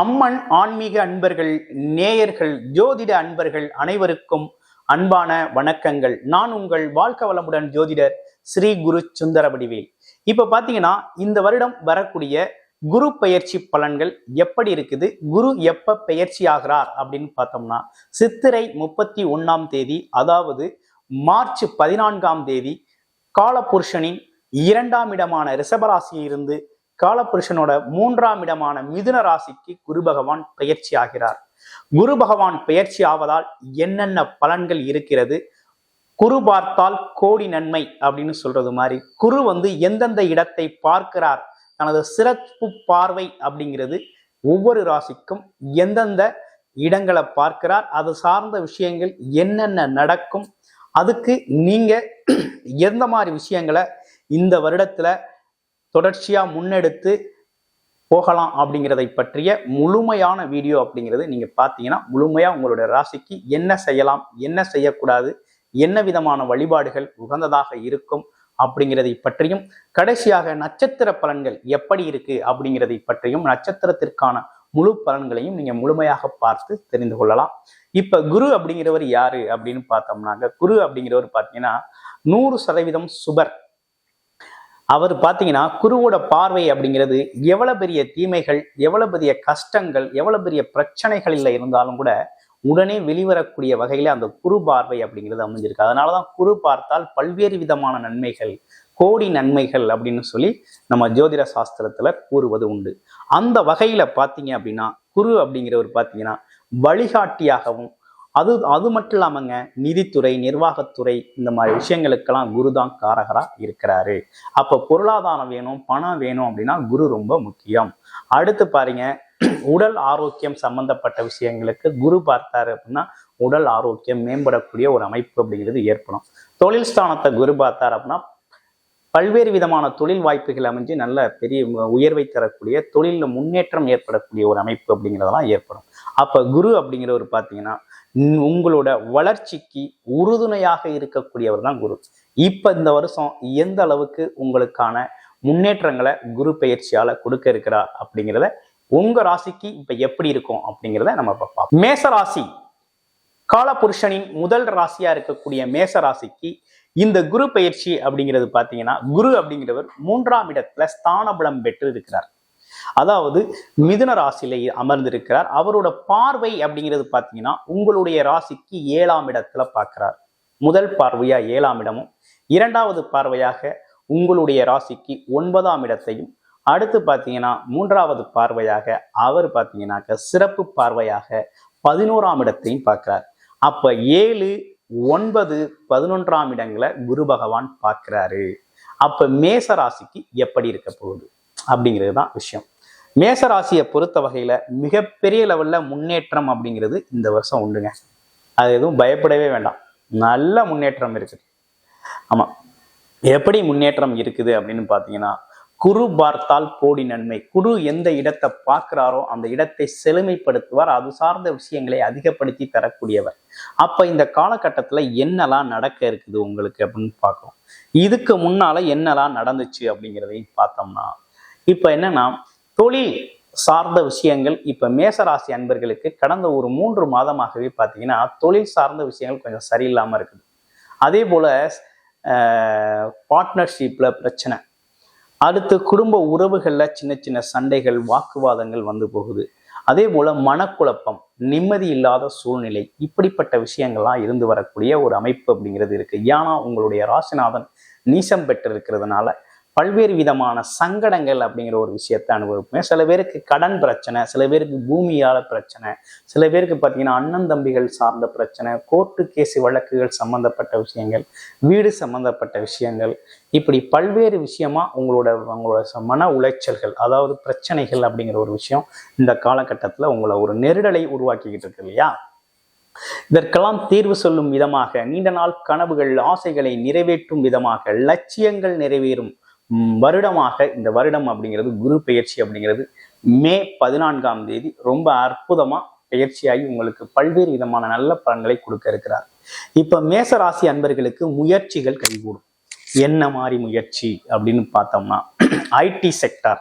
அம்மன் ஆன்மீக அன்பர்கள், நேயர்கள், ஜோதிட அன்பர்கள் அனைவருக்கும் அன்பான வணக்கங்கள். நான் உங்கள் வாழ்க வளமுடன் ஜோதிடர் ஸ்ரீ குரு சுந்தரவடிவேல். இப்ப பாத்தீங்கன்னா இந்த வருடம் வரக்கூடிய குரு பெயர்ச்சி பலன்கள் எப்படி இருக்குது, குரு எப்ப பெயர்ச்சி ஆகிறார் அப்படின்னு பார்த்தோம்னா சித்திரை 31ஆம் தேதி, அதாவது மார்ச் 14ஆம் தேதி காலபுருஷனின் 2ஆம் இடமான ரிஷபராசியிலிருந்து காலபுருஷனோட 3ஆம் இடமான மிதுன ராசிக்கு குரு பகவான் பெயர்ச்சி ஆகிறார். குரு பகவான் பெயர்ச்சி ஆவதால் என்னென்ன பலன்கள் இருக்கிறது, குரு பார்த்தால் கோடி நன்மை அப்படின்னு சொல்றது மாதிரி குரு எந்தெந்த இடத்தை பார்க்கிறார், தனது சிறப்பு பார்வை அப்படிங்கிறது ஒவ்வொரு ராசிக்கும் எந்தெந்த இடங்களை பார்க்கிறார், அது சார்ந்த விஷயங்கள் என்னென்ன நடக்கும், அதுக்கு நீங்க எந்த மாதிரி விஷயங்களை இந்த வருடத்துல தொடர்ச்சியா முன்னெடுத்து போகலாம் அப்படிங்கிறதை பற்றிய முழுமையான வீடியோ அப்படிங்கிறது நீங்க பார்த்தீங்கன்னா முழுமையா உங்களுடைய ராசிக்கு என்ன செய்யலாம், என்ன செய்யக்கூடாது, என்ன விதமான வழிபாடுகள் உகந்ததாக இருக்கும் அப்படிங்கிறதை பற்றியும், கடைசியாக நட்சத்திர பலன்கள் எப்படி இருக்கு அப்படிங்கிறதை பற்றியும், நட்சத்திரத்திற்கான முழு பலன்களையும் நீங்க முழுமையாக பார்த்து தெரிந்து கொள்ளலாம். இப்ப குரு அப்படிங்கிறவர் யாரு அப்படின்னு பார்த்தோம்னாக்க, குரு அப்படிங்கிறவர் பார்த்தீங்கன்னா 100% சுபர். அவர் பார்த்தீங்கன்னா குருவோட பார்வை அப்படிங்கிறது எவ்வளவு பெரிய தீமைகள், எவ்வளவு பெரிய கஷ்டங்கள், எவ்வளவு பெரிய பிரச்சனைகளில் இருந்தாலும் கூட உடனே வெளிவரக்கூடிய வகையில அந்த குரு பார்வை அப்படிங்கிறது அமைஞ்சிருக்கு. அதனாலதான் குரு பார்த்தால் பல்வேறு விதமான நன்மைகள், கோடி நன்மைகள் அப்படின்னு சொல்லி நம்ம ஜோதிட சாஸ்திரத்துல கூறுவது உண்டு. அந்த வகையில பார்த்தீங்க அப்படின்னா குரு அப்படிங்கிறவர் பார்த்தீங்கன்னா வழிகாட்டியாகவும், அது மட்டும் இல்லாமங்க நிதித்துறை, நிர்வாகத்துறை, இந்த மாதிரி விஷயங்களுக்கெல்லாம் குரு தான் காரகரா இருக்கிறாரு. அப்ப பொருளாதாரம் வேணும், பணம் வேணும் அப்படின்னா குரு ரொம்ப முக்கியம். அடுத்து பாருங்க, உடல் ஆரோக்கியம் சம்பந்தப்பட்ட விஷயங்களுக்கு குரு பார்த்தாரு அப்படின்னா உடல் ஆரோக்கியம் மேம்படக்கூடிய ஒரு அமைப்பு அப்படிங்கிறது ஏற்படும். தொழில் ஸ்தானத்தை குரு பார்த்தார் அப்படின்னா பல்வேறு விதமான தொழில் வாய்ப்புகள் அமைஞ்சு நல்ல பெரிய உயர்வை தரக்கூடிய, தொழிலில் முன்னேற்றம் ஏற்படக்கூடிய ஒரு அமைப்பு அப்படிங்கிறதெல்லாம் ஏற்படும். அப்ப குரு அப்படிங்கிறவர் பார்த்தீங்கன்னா உங்களோட வளர்ச்சிக்கு உறுதுணையாக இருக்கக்கூடியவர் தான் குரு. இப்ப இந்த வருஷம் எந்த அளவுக்கு உங்களுக்கான முன்னேற்றங்களை குரு பெயர்ச்சியால கொடுக்க இருக்கிறார் அப்படிங்கிறத, உங்க ராசிக்கு இப்ப எப்படி இருக்கும் அப்படிங்கிறத நம்ம பார்ப்போம். மேச ராசி, காலபுருஷனின் முதல் ராசியா இருக்கக்கூடிய மேச ராசிக்கு இந்த குரு பெயர்ச்சி அப்படிங்கிறது பார்த்தீங்கன்னா, குரு அப்படிங்கிறவர் 3ஆம் இடத்துல ஸ்தான பலம் பெற்று இருக்கிறார். அதாவது மிதுன ராசியில அமர்ந்திருக்கிறார். அவரோட பார்வை அப்படிங்கிறது பார்த்தீங்கன்னா உங்களுடைய ராசிக்கு 7ஆம் இடத்துல பார்க்கிறார். முதல் பார்வையா 7ஆம் இடமும், 2வது பார்வையாக உங்களுடைய ராசிக்கு 9ஆம் இடத்தையும், அடுத்து பார்த்தீங்கன்னா 3வது பார்வையாக அவர் பார்த்தீங்கன்னாக்க சிறப்பு பார்வையாக 11ஆம் இடத்தையும் பார்க்கிறார். அப்ப 7, 9, 11ஆம் இடங்களை குரு பகவான் பார்க்கிறாரு. அப்ப மேச ராசிக்கு எப்படி இருக்க போகுது அப்படிங்கிறது தான் விஷயம். மேச ராசியை பொறுத்த வகையில மிகப்பெரிய லெவல்ல முன்னேற்றம் அப்படிங்கிறது இந்த வருஷம் உண்டுங்க. அது எதுவும் பயப்படவே வேண்டாம், நல்ல முன்னேற்றம் இருக்குது. ஆமா, எப்படி முன்னேற்றம் இருக்குது அப்படின்னு பார்த்தீங்கன்னா, குரு பார்த்தால் கோடி நன்மை. குரு எந்த இடத்தை பார்க்கிறாரோ அந்த இடத்தை செழுமைப்படுத்துவார், அது சார்ந்த விஷயங்களை அதிகப்படுத்தி தரக்கூடியவர். அப்ப இந்த காலகட்டத்துல என்னெல்லாம் நடக்க இருக்குது உங்களுக்கு அப்படின்னு பார்க்கணும். இதுக்கு முன்னால என்னெல்லாம் நடந்துச்சு அப்படிங்கிறதையும் பார்த்தோம்னா, இப்ப என்னன்னா தொழில் சார்ந்த விஷயங்கள் இப்ப மேசராசி அன்பர்களுக்கு கடந்த ஒரு 3 மாதமாகவே பார்த்தீங்கன்னா தொழில் சார்ந்த விஷயங்கள் கொஞ்சம் சரியில்லாம இருக்குது. அதே போல பார்ட்னர்ஷிப்ல பிரச்சனை, அடுத்து குடும்ப உறவுகள்ல சின்ன சின்ன சண்டைகள், வாக்குவாதங்கள் வந்து போகுது. அதே போல மனக்குழப்பம், நிம்மதி இல்லாத சூழ்நிலை, இப்படிப்பட்ட விஷயங்கள்லாம் இருந்து வரக்கூடிய ஒரு அமைப்பு அப்படிங்கிறது இருக்கு. ஏன்னா உங்களுடைய ராசிநாதன் நீசம் பெற்று இருக்கிறதுனால பல்வேறு விதமான சங்கடங்கள் அப்படிங்கிற ஒரு விஷயத்தை அனுபவிப்பேன். சில பேருக்கு கடன் பிரச்சனை, சில பேருக்கு பூமியால பிரச்சனை, சில பேருக்கு பார்த்தீங்கன்னா அண்ணன் தம்பிகள் சார்ந்த பிரச்சனை, கோர்ட்டு கேஸ் வழக்குகள் சம்பந்தப்பட்ட விஷயங்கள், வீடு சம்பந்தப்பட்ட விஷயங்கள், இப்படி பல்வேறு விஷயமா உங்களோட மன உளைச்சல்கள், அதாவது பிரச்சனைகள் அப்படிங்கிற ஒரு விஷயம் இந்த காலகட்டத்தில் உங்களை ஒரு நெருடலை உருவாக்கிக்கிட்டு இருக்கு இல்லையா? இதற்கெல்லாம் தீர்வு சொல்லும் விதமாக, நீண்ட நாள் கனவுகள், ஆசைகளை நிறைவேற்றும் விதமாக, லட்சியங்கள் நிறைவேறும் வருடமாக இந்த வருடம் அப்படிங்கிறது குரு பெயர்ச்சி அப்படிங்கிறது மே 14ஆம் தேதி ரொம்ப அற்புதமா பெயர்ச்சியாகி உங்களுக்கு பல்வேறு விதமான நல்ல பலன்களை கொடுக்க இருக்கிறார். இப்ப மேசராசி அன்பர்களுக்கு முயற்சிகள் கைகூடும். என்ன மாதிரி முயற்சி அப்படின்னு பார்த்தோம்னா, ஐடி செக்டார்,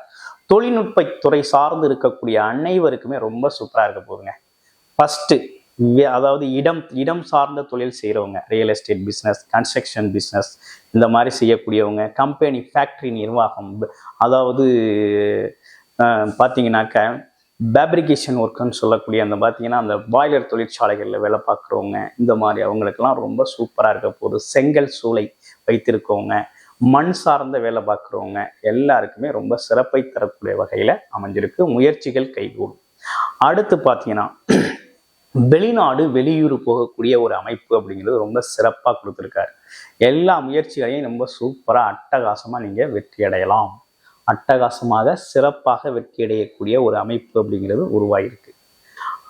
தொழில்நுட்பத்துறை சார்ந்து இருக்கக்கூடிய அனைவருக்குமே ரொம்ப சூப்பரா இருக்க போகுதுங்க. ஃபர்ஸ்ட், அதாவது இடம் சார்ந்த தொழில் செய்கிறவங்க, real estate business, construction business, இந்த மாதிரி செய்யக்கூடியவங்க, கம்பெனி ஃபேக்ட்ரி நிர்வாகம், அதாவது பார்த்தீங்கன்னாக்க ஃபேப்ரிகேஷன் ஒர்க்குன்னு சொல்லக்கூடிய அந்த பார்த்தீங்கன்னா அந்த பாய்லர் தொழிற்சாலைகளில் வேலை பார்க்குறவங்க, இந்த மாதிரி அவங்களுக்கெல்லாம் ரொம்ப சூப்பராக இருக்க போகுது. செங்கல் சூளை வைத்திருக்கவங்க, மண் சார்ந்த வேலை பார்க்குறவங்க எல்லாருக்குமே ரொம்ப சிறப்பை தரக்கூடிய வகையில் அமைஞ்சிருக்கு. முயற்சிகள் கைகூடும். அடுத்து பார்த்தீங்கன்னா, வெளிநாடு வெளியூர் போகக்கூடிய ஒரு அமைப்பு அப்படிங்கிறது ரொம்ப சிறப்பாக கொடுத்துருக்காரு. எல்லா முயற்சிகளையும் ரொம்ப சூப்பராக அட்டகாசமாக நீங்கள் வெற்றி அடையலாம். அட்டகாசமாக சிறப்பாக வெற்றி அடையக்கூடிய ஒரு அமைப்பு அப்படிங்கிறது உருவாயிருக்கு.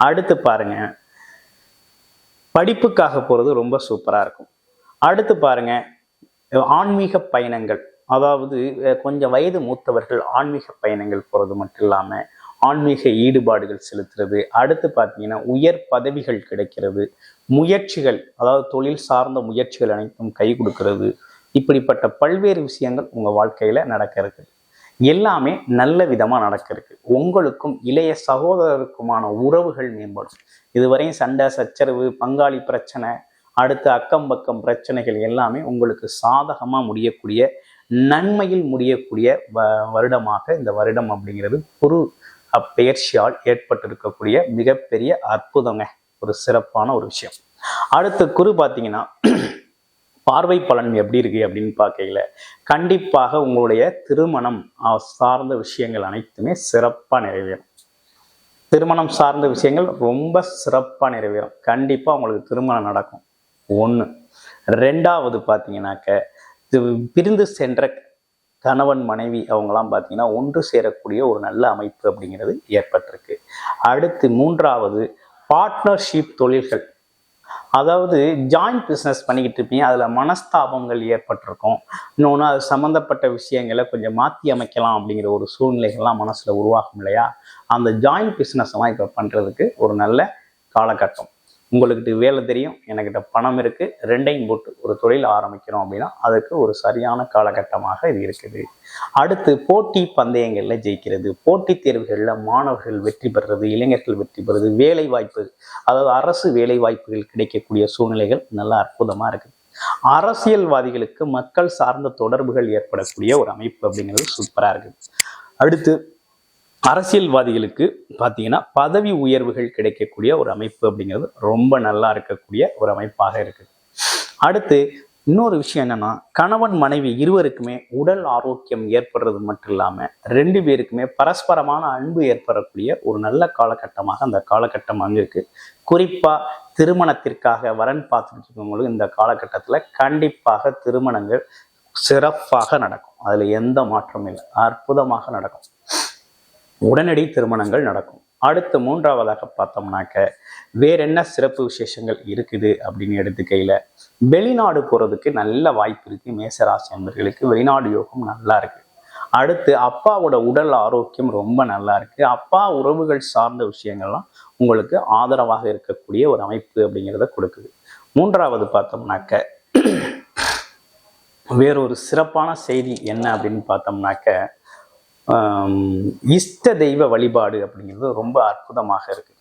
அடுத்து பாருங்க, படிப்புக்காக போகிறது ரொம்ப சூப்பராக இருக்கும். அடுத்து பாருங்க, ஆன்மீக பயணங்கள், அதாவது கொஞ்சம் வயது மூத்தவர்கள் ஆன்மீக பயணங்கள் போகிறது மட்டும் இல்லாமல் ஆன்மீக ஈடுபாடுகள் செலுத்துறது. அடுத்து பார்த்தீங்கன்னா உயர் பதவிகள் கிடைக்கிறது. முயற்சிகள், அதாவது தொழில் சார்ந்த முயற்சிகள் அனைத்தும் கை கொடுக்கிறது. இப்படிப்பட்ட பல்வேறு விஷயங்கள் உங்கள் வாழ்க்கையில் நடக்க இருக்கு. எல்லாமே நல்ல விதமாக நடக்க இருக்கு. உங்களுக்கும் இளைய சகோதரருக்குமான உறவுகள் மேம்படும். இதுவரையும் சண்டை சச்சரவு, பங்காளி பிரச்சனை, அடுத்து அக்கம் பக்கம் பிரச்சனைகள் எல்லாமே உங்களுக்கு சாதகமாக முடியக்கூடிய, நன்மையில் முடியக்கூடிய வருடமாக இந்த வருடம் அப்படிங்கிறது குரு அப்பெயர்ச்சியால் ஏற்பட்டிருக்கக்கூடிய மிகப்பெரிய அற்புதங்க, ஒரு சிறப்பான ஒரு விஷயம். அடுத்து குரு பார்த்தீங்கன்னா பார்வை பலன் எப்படி இருக்கு அப்படின்னு பார்க்கையில கண்டிப்பாக உங்களுடைய திருமணம் சார்ந்த விஷயங்கள் அனைத்துமே சிறப்பாக நிறைவேறும். திருமணம் சார்ந்த விஷயங்கள் ரொம்ப சிறப்பாக நிறைவேறும். கண்டிப்பாக உங்களுக்கு திருமணம் நடக்கும். ஒன்று. ரெண்டாவது பார்த்தீங்கன்னாக்க, பிரிந்து சென்ற கணவன் மனைவி அவங்களாம் பார்த்தீங்கன்னா ஒன்று சேரக்கூடிய ஒரு நல்ல அமைப்பு அப்படிங்கிறது ஏற்பட்டிருக்கு. அடுத்து மூன்றாவது, பார்ட்னர்ஷிப் தொழில்கள், அதாவது ஜாயிண்ட் பிஸ்னஸ் பண்ணிக்கிட்டு இருப்பீங்க, அதில் மனஸ்தாபங்கள் ஏற்பட்டிருக்கும். இன்னொன்று, அது சம்மந்தப்பட்ட விஷயங்களை கொஞ்சம் மாற்றி அமைக்கலாம் அப்படிங்கிற ஒரு சூழ்நிலைகள்லாம் மனசில் உருவாகும் இல்லையா? அந்த ஜாயிண்ட் பிஸ்னஸ் எல்லாம் இப்போ பண்ணுறதுக்கு ஒரு நல்ல காலகட்டம். உங்களுக்கு வேலை தெரியும், என்கிட்ட பணம் இருக்குது, ரெண்டையும் போட்டு ஒரு தொழில் ஆரம்பிக்கிறோம் அப்படின்னா அதுக்கு ஒரு சரியான காலகட்டமாக இது இருக்குது. அடுத்து போட்டி பந்தயங்களில் ஜெயிக்கிறது, போட்டித் தேர்வுகளில் மாணவர்கள் வெற்றி பெறுறது, இளைஞர்கள் வெற்றி பெறுறது, வேலை வாய்ப்பு, அதாவது அரசு வேலை வாய்ப்புகள் கிடைக்கக்கூடிய சூழ்நிலைகள் நல்லா அற்புதமாக இருக்குது. அரசியல்வாதிகளுக்கு மக்கள் சார்ந்த தொடர்புகள் ஏற்படக்கூடிய ஒரு அமைப்பு அப்படிங்கிறது சூப்பராக இருக்குது. அடுத்து அரசியல்வாதிகளுக்கு பார்த்தீங்கன்னா பதவி உயர்வுகள் கிடைக்கக்கூடிய ஒரு அமைப்பு அப்படிங்கிறது ரொம்ப நல்லா இருக்கக்கூடிய ஒரு அமைப்பாக இருக்குது. அடுத்து இன்னொரு விஷயம் என்னன்னா, கணவன் மனைவி இருவருக்குமே உடல் ஆரோக்கியம் ஏற்படுறது மட்டும் இல்லாமல் ரெண்டு பேருக்குமே பரஸ்பரமான அன்பு ஏற்படக்கூடிய ஒரு நல்ல காலகட்டமாக அந்த காலகட்டம் அங்கிருக்கு. குறிப்பாக திருமணத்திற்காக வரன் பார்த்துட்டு இருக்கவங்களுக்கு இந்த காலகட்டத்தில் கண்டிப்பாக திருமணங்கள் சிறப்பாக நடக்கும். அதில் எந்த மாற்றமும் இல்லை, அற்புதமாக நடக்கும். உடனடி திருமணங்கள் நடக்கும். அடுத்து மூன்றாவதாக பார்த்தோம்னாக்க வேற என்ன சிறப்பு விசேஷங்கள் இருக்குது அப்படின்னு எடுத்துக்கையில, வெளிநாடு போறதுக்கு நல்ல வாய்ப்பு இருக்கு. மேசராசி அன்பர்களுக்கு வெளிநாடு யோகம் நல்லா இருக்கு. அடுத்து அப்பாவோட உடல் ஆரோக்கியம் ரொம்ப நல்லா இருக்கு. அப்பா உறவுகள் சார்ந்த விஷயங்கள்லாம் உங்களுக்கு ஆதரவாக இருக்கக்கூடிய ஒரு அமைப்பு அப்படிங்கிறத கொடுக்குது. மூன்றாவது பார்த்தோம்னாக்க வேறொரு சிறப்பான செய்தி என்ன அப்படின்னு பார்த்தோம்னாக்க, இஷ்ட தெய்வ வழிபாடு அப்படிங்கிறது ரொம்ப அற்புதமாக இருக்குது.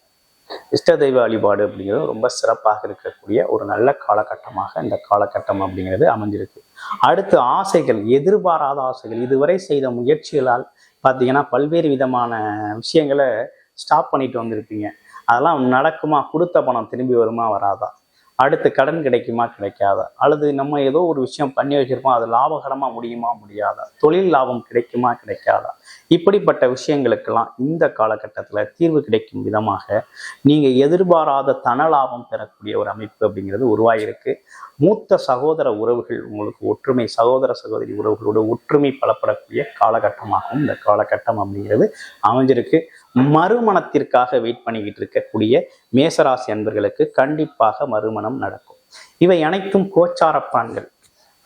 இஷ்ட தெய்வ வழிபாடு அப்படிங்கிறது ரொம்ப சிறப்பாக இருக்கக்கூடிய ஒரு நல்ல காலகட்டமாக இந்த காலகட்டம் அப்படிங்கிறது அமைஞ்சிருக்கு. அடுத்து ஆசைகள், எதிர்பாராத ஆசைகள், இதுவரை செய்த முயற்சிகளால் பார்த்தீங்கன்னா பல்வேறு விதமான விஷயங்களை ஸ்டாப் பண்ணிட்டு வந்திருப்பீங்க. அதெல்லாம் நடக்குமா? கொடுத்த பணம் திரும்பி வருமா வராதா? அடுத்து கடன் கிடைக்குமா கிடைக்காதா? அல்லது நம்ம ஏதோ ஒரு விஷயம் பண்ணி வச்சிருப்போம், அது லாபகரமாக முடியுமா முடியாதா? தொழில் லாபம் கிடைக்குமா கிடைக்காதா? இப்படிப்பட்ட விஷயங்களுக்கெல்லாம் இந்த காலகட்டத்தில் தீர்வு கிடைக்கும் விதமாக நீங்கள் எதிர்பாராத தன லாபம் பெறக்கூடிய ஒரு அமைப்பு அப்படிங்கிறது உருவாகிருக்கு. மூத்த சகோதர உறவுகள் உங்களுக்கு ஒற்றுமை, சகோதர சகோதரி உறவுகளோட ஒற்றுமை பலப்படக்கூடிய காலகட்டமாகவும் இந்த காலகட்டம் அப்படிங்கிறது அமைஞ்சிருக்கு. மறுமணத்திற்காக வெயிட் பண்ணிக்கிட்டு இருக்கக்கூடிய மேசராசி அன்பர்களுக்கு கண்டிப்பாக மறுமணம் நடக்கும். இவை அனைத்தும் கோச்சார பலன்கள்,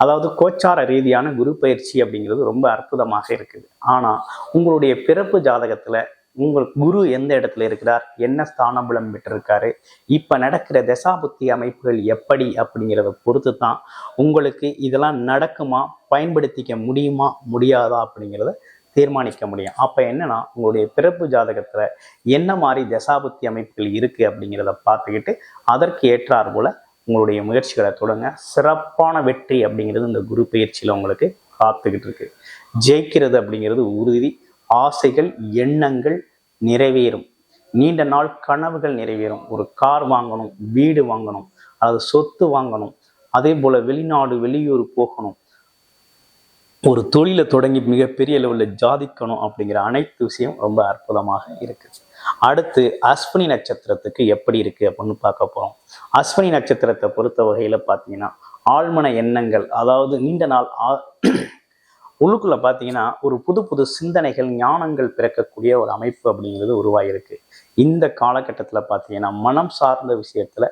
அதாவது கோச்சார ரீதியான குரு பயிற்சி அப்படிங்கிறது ரொம்ப அற்புதமாக இருக்குது. ஆனால் உங்களுடைய பிறப்பு ஜாதகத்தில் உங்கள் குரு எந்த இடத்துல இருக்கிறார், என்ன ஸ்தானபலம் பெற்றிருக்காரு, இப்ப நடக்கிற தசாபுத்தி அமைப்புகள் எப்படி அப்படிங்கிறத பொறுத்து தான் உங்களுக்கு இதெல்லாம் நடக்குமா, பயன்படுத்திக்க முடியுமா முடியாதா அப்படிங்கிறத தீர்மானிக்க முடியும். அப்ப என்னன்னா உங்களுடைய பிறப்பு ஜாதகத்துல என்ன மாதிரி தசாபுத்தி அமைப்புகள் இருக்கு அப்படிங்கிறத பார்த்துக்கிட்டு அதற்கு ஏற்றார் போல உங்களுடைய முயற்சிகளை தொடங்க. சிறப்பான வெற்றி அப்படிங்கிறது இந்த குரு பயிற்சியில உங்களுக்கு காத்துக்கிட்டு இருக்கு. ஜெயிக்கிறது அப்படிங்கிறது உறுதி. ஆசைகள் எண்ணங்கள் நிறைவேறும். நீண்ட நாள் கனவுகள் நிறைவேறும். ஒரு கார் வாங்கணும், வீடு வாங்கணும், அல்லது சொத்து வாங்கணும், அதே போல வெளிநாடு வெளியூர் போகணும், ஒரு தொழிலை தொடங்கி மிகப்பெரிய லெவலில் ஜாதிக்கணும் அப்படிங்கிற அனைத்து விஷயம் ரொம்ப அற்புதமாக இருக்கு. அடுத்து அஸ்வினி நட்சத்திரத்துக்கு எப்படி இருக்கு அப்படின்னு பார்க்க போறோம். அஸ்வினி நட்சத்திரத்தை பொறுத்த வகையில பார்த்தீங்கன்னா ஆழ்மன எண்ணங்கள், அதாவது நீண்ட நாள் உள்ளுக்குள்ள பார்த்தீங்கன்னா ஒரு புது புது சிந்தனைகள் ஞானங்கள் பிறக்கக்கூடிய ஒரு அமைப்பு அப்படிங்கிறது உருவாகிருக்கு. இந்த காலகட்டத்தில் பார்த்தீங்கன்னா மனம் சார்ந்த விஷயத்துல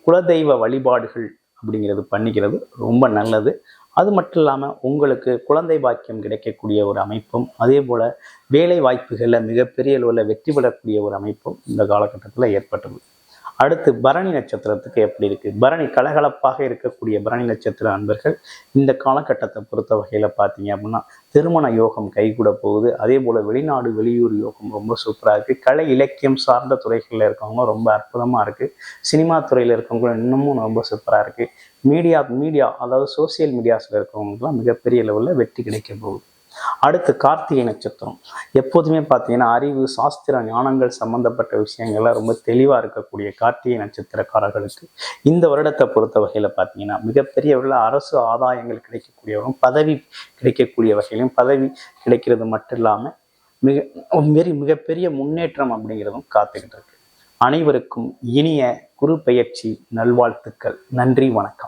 குலதெய்வ வழிபாடுகள் அப்படிங்கிறது பண்ணிக்கிறது ரொம்ப நல்லது. அது மட்டும் இல்லாமல் உங்களுக்கு குழந்தை பாக்கியம் கிடைக்கக்கூடிய ஒரு அமைப்பும், அதே போல் வேலை வாய்ப்புகளில் மிகப்பெரிய அளவில் வெற்றி பெறக்கூடிய ஒரு அமைப்பும் இந்த காலகட்டத்தில் ஏற்பட்டது. அடுத்து பரணி நட்சத்திரத்துக்கு எப்படி இருக்கு? பரணி கலகலப்பாக இருக்கக்கூடிய பரணி நட்சத்திர அன்பர்கள் இந்த காலகட்டத்தை பொறுத்த வகையில் பார்த்தீங்க அப்படின்னா திருமண யோகம் கைகூட போகுது. அதே போல் வெளிநாடு வெளியூர் யோகம் ரொம்ப சூப்பராக இருக்குது. கலை இலக்கியம் சார்ந்த துறைகளில் இருக்கவங்க ரொம்ப அற்புதமாக இருக்குது. சினிமா துறையில் இருக்கவங்க இன்னமும் ரொம்ப சூப்பராக இருக்குது. மீடியா அதாவது சோசியல் மீடியாஸில் இருக்கவங்களுக்குலாம் மிகப்பெரிய லெவலில் வெற்றி கிடைக்க போகுது. அடுத்து கார்த்திகை நட்சத்திரம். எப்போதுமே பார்த்தீங்கன்னா அறிவு சாஸ்திர ஞானங்கள் சம்பந்தப்பட்ட விஷயங்கள்லாம் ரொம்ப தெளிவாக இருக்கக்கூடிய கார்த்திகை நட்சத்திரக்காரர்களுக்கு இந்த வருடத்தை பொறுத்த வகையில் பார்த்தீங்கன்னா மிகப்பெரிய அரசு ஆதாயங்கள் கிடைக்கக்கூடியவரும், பதவி கிடைக்கக்கூடிய வகையிலும், பதவி கிடைக்கிறது மட்டும் இல்லாமல் மிகப்பெரிய முன்னேற்றம் அப்படிங்கிறதும் காத்துக்கிட்டு இருக்கு. அனைவருக்கும் இனிய குரு பெயர்ச்சி நல்வாழ்த்துக்கள். நன்றி, வணக்கம்.